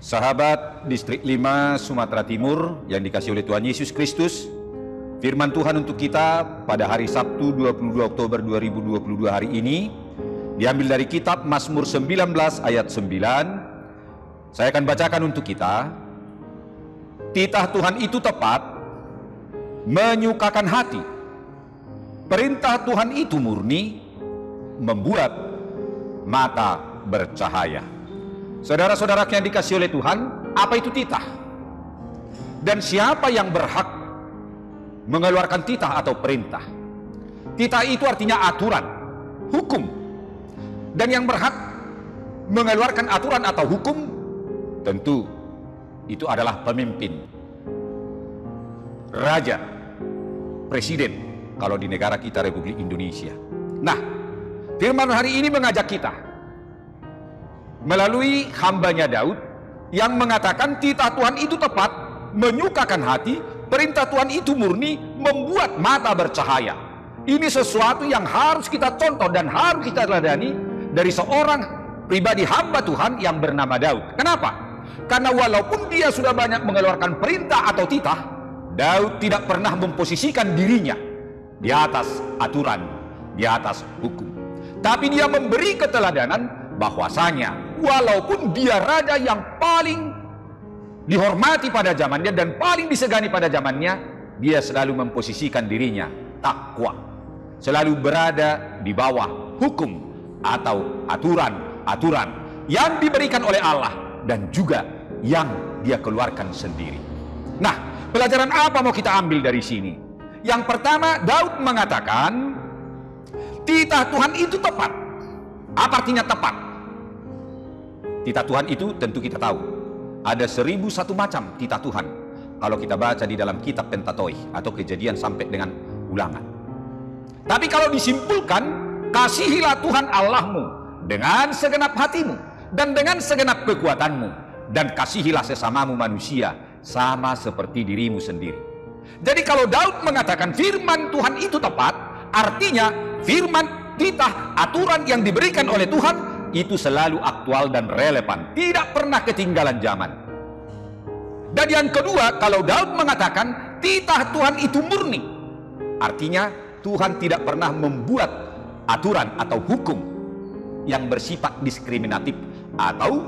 Sahabat Distrik 5 Sumatera Timur yang dikasihi oleh Tuhan Yesus Kristus, firman Tuhan untuk kita pada hari Sabtu 22 Oktober 2022 hari ini diambil dari kitab Mazmur 19 ayat 9. Saya akan bacakan untuk kita. Titah Tuhan itu tepat, menyukakan hati. Perintah Tuhan itu murni, membuat mata bercahaya. Saudara-saudara yang dikasihi oleh Tuhan, apa itu titah? Dan siapa yang berhak mengeluarkan titah atau perintah? Titah itu artinya aturan, hukum. Dan yang berhak mengeluarkan aturan atau hukum, tentu itu adalah pemimpin, raja, presiden, kalau di negara kita Republik Indonesia. Nah, firman hari ini mengajak kita melalui hambanya Daud yang mengatakan titah Tuhan itu tepat, menyukakan hati, perintah Tuhan itu murni, membuat mata bercahaya. Ini sesuatu yang harus kita contoh dan harus kita teladani dari seorang pribadi hamba Tuhan yang bernama Daud. Kenapa? Karena walaupun dia sudah banyak mengeluarkan perintah atau titah, Daud tidak pernah memposisikan dirinya di atas aturan, di atas hukum. Tapi dia memberi keteladanan bahwasanya walaupun dia raja yang paling dihormati pada zamannya dan paling disegani pada zamannya, dia selalu memposisikan dirinya takwa, selalu berada di bawah hukum atau aturan-aturan yang diberikan oleh Allah dan juga yang dia keluarkan sendiri. Nah, pelajaran apa mau kita ambil dari sini? Yang pertama, Daud mengatakan titah Tuhan itu tepat. Apa artinya tepat? Titah Tuhan itu tentu kita tahu ada 1001 macam titah Tuhan kalau kita baca di dalam kitab Pentateuch atau Kejadian sampai dengan Ulangan. Tapi kalau disimpulkan, kasihilah Tuhan Allahmu dengan segenap hatimu dan dengan segenap kekuatanmu, dan kasihilah sesamamu manusia sama seperti dirimu sendiri. Jadi kalau Daud mengatakan firman Tuhan itu tepat, artinya firman, titah, aturan yang diberikan oleh Tuhan itu selalu aktual dan relevan, tidak pernah ketinggalan zaman. Dan yang kedua, kalau Daud mengatakan titah Tuhan itu murni, artinya Tuhan tidak pernah membuat aturan atau hukum yang bersifat diskriminatif atau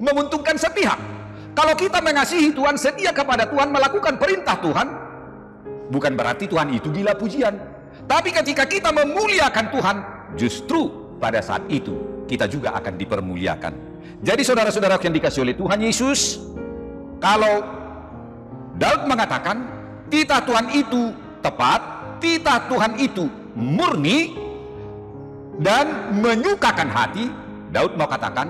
menguntungkan sepihak. Kalau kita mengasihi Tuhan, setia kepada Tuhan, melakukan perintah Tuhan, bukan berarti Tuhan itu gila pujian. Tapi ketika kita memuliakan Tuhan, justru pada saat itu kita juga akan dipermuliakan. Jadi saudara-saudara yang dikasihi oleh Tuhan Yesus, kalau Daud mengatakan titah Tuhan itu tepat, titah Tuhan itu murni dan menyukakan hati, Daud mau katakan,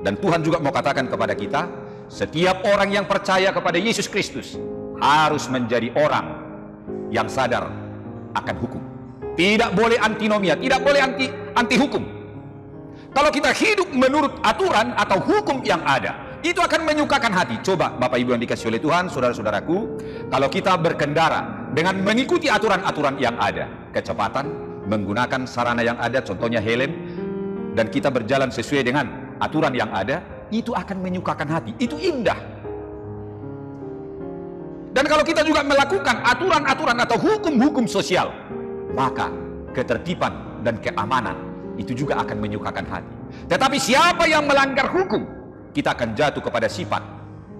dan Tuhan juga mau katakan kepada kita, setiap orang yang percaya kepada Yesus Kristus harus menjadi orang yang sadar akan hukum. Tidak boleh antinomia, tidak boleh anti hukum. Kalau kita hidup menurut aturan atau hukum yang ada, itu akan menyukakan hati. Coba Bapak Ibu yang dikasihi oleh Tuhan, saudara-saudaraku, kalau kita berkendara dengan mengikuti aturan-aturan yang ada, kecepatan, menggunakan sarana yang ada, contohnya helm, dan kita berjalan sesuai dengan aturan yang ada, itu akan menyukakan hati, itu indah. Dan kalau kita juga melakukan aturan-aturan atau hukum-hukum sosial, maka ketertiban dan keamanan itu juga akan menyukakan hati. Tetapi siapa yang melanggar hukum, kita akan jatuh kepada sifat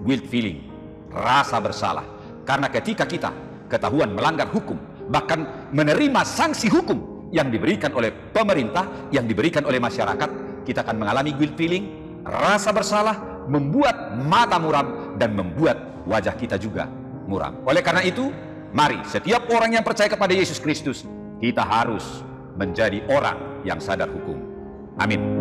guilt feeling, rasa bersalah. Karena ketika kita ketahuan melanggar hukum, bahkan menerima sanksi hukum yang diberikan oleh pemerintah, yang diberikan oleh masyarakat, kita akan mengalami guilt feeling, rasa bersalah, membuat mata muram dan membuat wajah kita juga muram. Oleh karena itu, mari setiap orang yang percaya kepada Yesus Kristus, kita harus menjadi orang yang sadar hukum. Amin.